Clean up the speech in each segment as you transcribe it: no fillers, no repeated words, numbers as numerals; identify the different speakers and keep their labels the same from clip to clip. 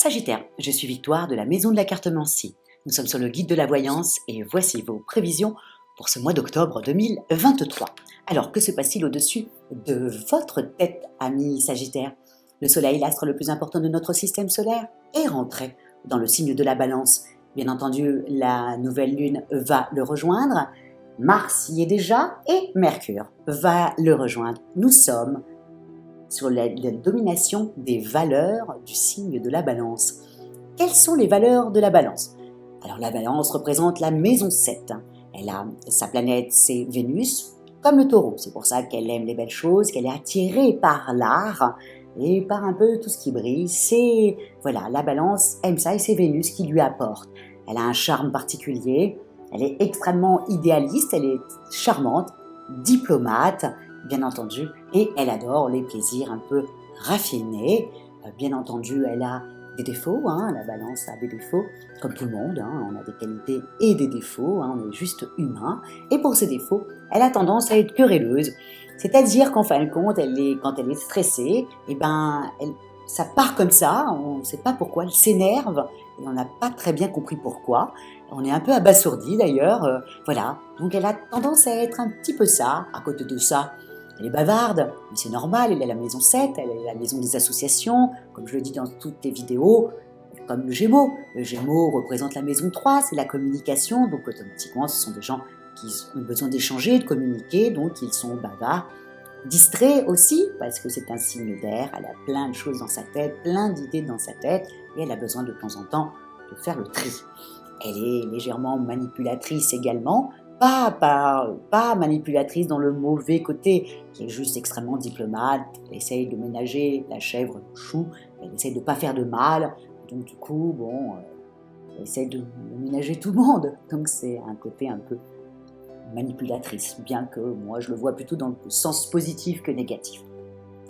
Speaker 1: Sagittaire, je suis Victoire de la Maison de la Cartomancie. Nous sommes sur le guide de la voyance et voici vos prévisions pour ce mois d'octobre 2023. Alors, que se passe-t-il au-dessus de votre tête, amis Sagittaire? Le Soleil, l'astre le plus important de notre système solaire, est rentré dans le signe de la Balance. Bien entendu, la nouvelle lune va le rejoindre. Mars y est déjà et Mercure va le rejoindre. Nous sommes sur la domination des valeurs du signe de la Balance. Quelles sont les valeurs de la Balance? Alors la Balance représente la maison 7. Elle a sa planète, c'est Vénus, comme le Taureau. C'est pour ça qu'elle aime les belles choses, qu'elle est attirée par l'art et par un peu tout ce qui brille. C'est voilà, la Balance aime ça et c'est Vénus qui lui apporte. Elle a un charme particulier, elle est extrêmement idéaliste, elle est charmante, diplomate, bien entendu, et elle adore les plaisirs un peu raffinés. Bien entendu, elle a des défauts, la Balance a des défauts, comme tout le monde, on a des qualités et des défauts, on est juste humain. Et pour ces défauts, elle a tendance à être querelleuse, c'est-à-dire qu'en fin de compte, quand elle est stressée, ça part comme ça, on ne sait pas pourquoi, elle s'énerve, et on n'a pas très bien compris pourquoi. On est un peu abasourdi d'ailleurs, voilà. Donc elle a tendance à être un petit peu ça. À côté de ça, elle est bavarde, mais c'est normal, elle est la maison 7, elle est la maison des associations, comme je le dis dans toutes les vidéos, comme le Gémeaux. Le Gémeaux représente la maison 3, c'est la communication, donc automatiquement ce sont des gens qui ont besoin d'échanger, de communiquer, donc ils sont bavards. Distraits aussi, parce que c'est un signe d'air, elle a plein de choses dans sa tête, plein d'idées dans sa tête, et elle a besoin de temps en temps de faire le tri. Elle est légèrement manipulatrice également, pas manipulatrice dans le mauvais côté, qui est juste extrêmement diplomate. Elle essaye de ménager la chèvre le chou, elle essaye de ne pas faire de mal, donc du coup, elle essaye de ménager tout le monde. Donc c'est un côté un peu manipulatrice, bien que moi je le vois plutôt dans le sens positif que négatif.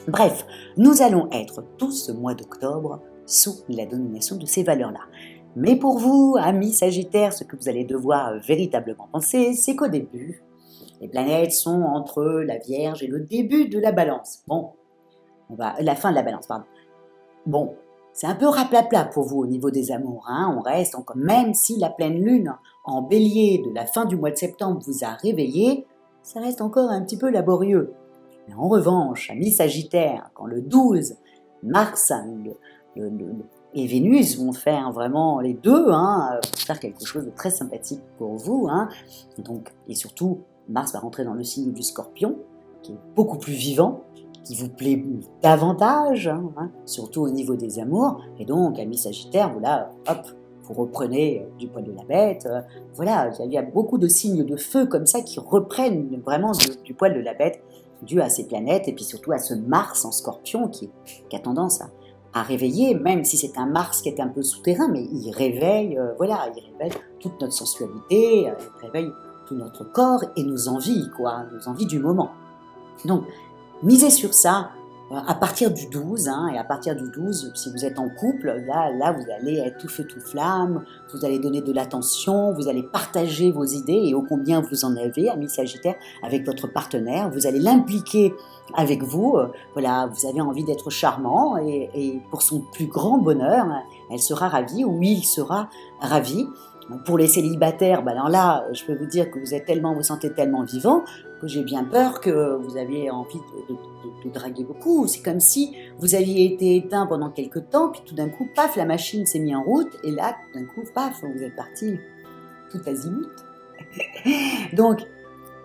Speaker 1: Bref, nous allons être tout ce mois d'octobre sous la domination de ces valeurs-là. Mais pour vous, amis Sagittaires, ce que vous allez devoir véritablement penser, c'est qu'au début, les planètes sont entre la Vierge et le début de la Balance. La fin de la Balance, pardon. Bon, c'est un peu raplapla pour vous au niveau des amours. On reste encore, même si la pleine lune en bélier de la fin du mois de septembre vous a réveillé, ça reste encore un petit peu laborieux. Mais en revanche, amis Sagittaires, quand le 12, Mars et Vénus vont faire vraiment les deux, pour faire quelque chose de très sympathique pour vous. Donc, et surtout, Mars va rentrer dans le signe du Scorpion, qui est beaucoup plus vivant, qui vous plaît davantage, surtout au niveau des amours. Et donc, amis Sagittaires, voilà, hop, vous reprenez du poil de la bête. Voilà, il y a beaucoup de signes de feu comme ça qui reprennent vraiment du poil de la bête, dû à ces planètes et puis surtout à ce Mars en Scorpion qui a tendance à réveiller, même si c'est un Mars qui est un peu souterrain, mais il réveille, il réveille toute notre sensualité, il réveille tout notre corps et nos envies du moment. Donc, misez sur ça à partir du 12, et à partir du 12, si vous êtes en couple, là vous allez être tout feu tout flamme, vous allez donner de l'attention, vous allez partager vos idées et ô combien vous en avez, amis Sagittaires, avec votre partenaire, vous allez l'impliquer avec vous, vous avez envie d'être charmant et pour son plus grand bonheur, elle sera ravie ou il sera ravi. Pour les célibataires, alors là, je peux vous dire que vous sentez tellement vivant que j'ai bien peur que vous aviez envie de draguer beaucoup. C'est comme si vous aviez été éteint pendant quelques temps, puis tout d'un coup, paf, la machine s'est mise en route, et là, tout d'un coup, paf, vous êtes parti tout azimut. Donc,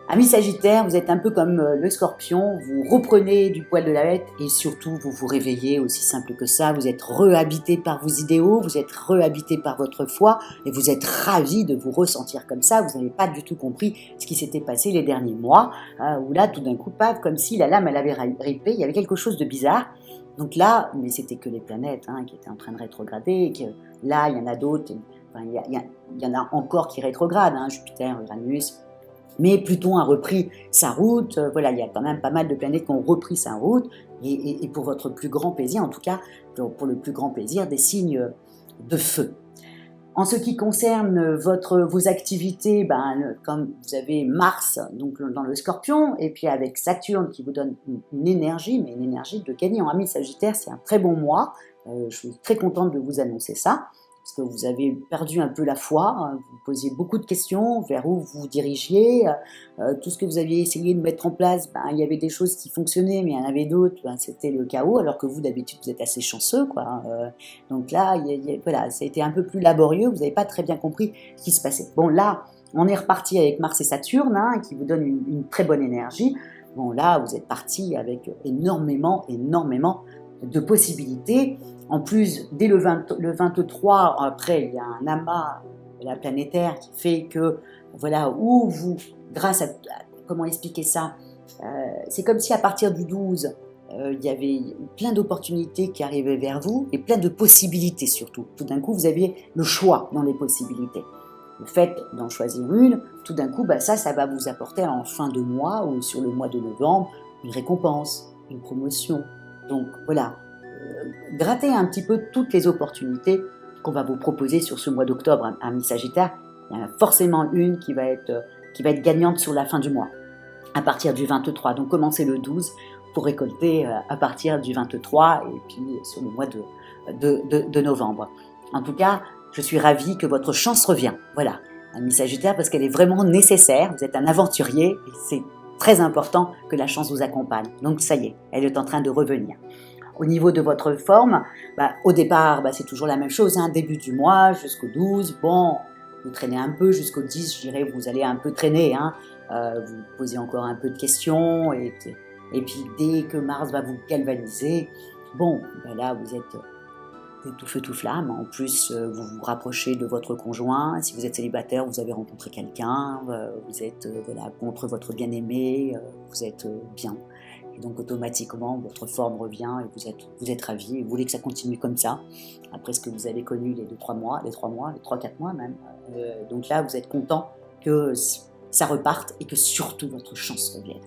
Speaker 1: amis Sagittaires, vous êtes un peu comme le Scorpion, vous reprenez du poil de la bête et surtout vous vous réveillez, aussi simple que ça, vous êtes rehabité par vos idéaux, vous êtes rehabité par votre foi et vous êtes ravis de vous ressentir comme ça, vous n'avez pas du tout compris ce qui s'était passé les derniers mois, où là tout d'un coup, paf, comme si la lame elle avait ripé, il y avait quelque chose de bizarre. Donc là, mais c'était que les planètes qui étaient en train de rétrograder, et que là il y en a d'autres, il y en a encore qui rétrogradent, Jupiter, Uranus. Mais Pluton a repris sa route, il y a quand même pas mal de planètes qui ont repris sa route, et pour votre plus grand plaisir, en tout cas pour le plus grand plaisir, des signes de feu. En ce qui concerne vos activités, comme vous avez Mars donc dans le Scorpion, et puis avec Saturne qui vous donne une énergie, mais une énergie de gagner en amis Sagittaire, c'est un très bon mois. Je suis très contente de vous annoncer ça, parce que vous avez perdu un peu la foi, hein, vous posiez beaucoup de questions, vers où vous vous dirigiez, tout ce que vous aviez essayé de mettre en place, il y avait des choses qui fonctionnaient, mais il y en avait d'autres, c'était le chaos, alors que vous, d'habitude, vous êtes assez chanceux, quoi, hein, donc là, voilà, ça a été un peu plus laborieux, vous n'avez pas très bien compris ce qui se passait. Bon, là, on est reparti avec Mars et Saturne, hein, qui vous donne une très bonne énergie. Bon, là, vous êtes parti avec énormément de possibilités. En plus, dès le 23, après, il y a un amas planétaire qui fait que, voilà, où vous, grâce à comment expliquer ça, c'est comme si à partir du 12, il y avait plein d'opportunités qui arrivaient vers vous et plein de possibilités surtout. Tout d'un coup, vous aviez le choix dans les possibilités. Le fait d'en choisir une, tout d'un coup, ça va vous apporter en fin de mois ou sur le mois de novembre une récompense, une promotion. Donc voilà, grattez un petit peu toutes les opportunités qu'on va vous proposer sur ce mois d'octobre, ami Sagittaire. Il y en a forcément une qui va être gagnante sur la fin du mois, à partir du 23. Donc commencez le 12 pour récolter à partir du 23 et puis sur le mois de novembre. En tout cas, je suis ravie que votre chance revienne. Voilà, ami Sagittaire, parce qu'elle est vraiment nécessaire. Vous êtes un aventurier et c'est très important que la chance vous accompagne. Donc ça y est, elle est en train de revenir. Au niveau de votre forme, au départ, c'est toujours la même chose, hein, début du mois jusqu'au 12. Bon, vous traînez un peu jusqu'au 10, je dirais, vous allez un peu traîner. Hein, vous posez encore un peu de questions et puis dès que Mars va vous galvaniser, bon, là vous êtes tout feu tout flamme. En plus, vous vous rapprochez de votre conjoint. Si vous êtes célibataire, vous avez rencontré quelqu'un, vous êtes contre votre bien-aimé, vous êtes bien. Et donc automatiquement, votre forme revient et vous êtes ravis. Vous voulez que ça continue comme ça, après ce que vous avez connu les 3 mois, les 3-4 mois même. Donc là, vous êtes content que ça reparte et que surtout votre chance revienne.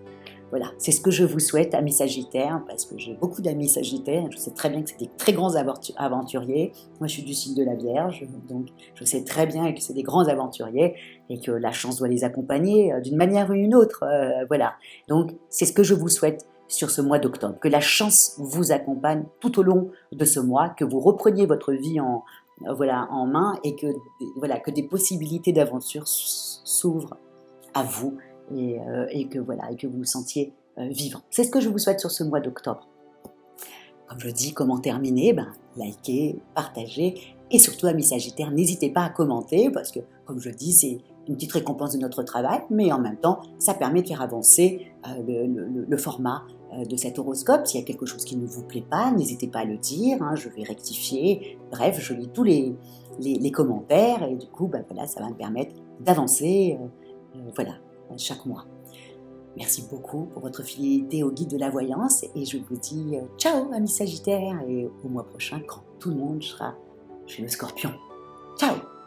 Speaker 1: Voilà, c'est ce que je vous souhaite, amis Sagittaires, parce que j'ai beaucoup d'amis Sagittaires. Je sais très bien que c'est des très grands aventuriers. Moi, je suis du signe de la Vierge, donc je sais très bien que c'est des grands aventuriers et que la chance doit les accompagner d'une manière ou d'une autre. Voilà, donc c'est ce que je vous souhaite sur ce mois d'octobre, que la chance vous accompagne tout au long de ce mois, que vous repreniez votre vie en main et que des possibilités d'aventure s'ouvrent à vous. Et que vous vous sentiez vivant. C'est ce que je vous souhaite sur ce mois d'octobre. Comme je dis, comment terminer ? Likez, partagez et surtout, amis Sagittaires, n'hésitez pas à commenter parce que, comme je dis, c'est une petite récompense de notre travail, mais en même temps, ça permet de faire avancer le format de cet horoscope. S'il y a quelque chose qui ne vous plaît pas, n'hésitez pas à le dire, hein, je vais rectifier. Bref, je lis tous les commentaires et du coup, ça va me permettre d'avancer. Chaque mois. Merci beaucoup pour votre fidélité au guide de la voyance et je vous dis ciao amis Sagittaires et au mois prochain quand tout le monde sera chez le Scorpion. Ciao!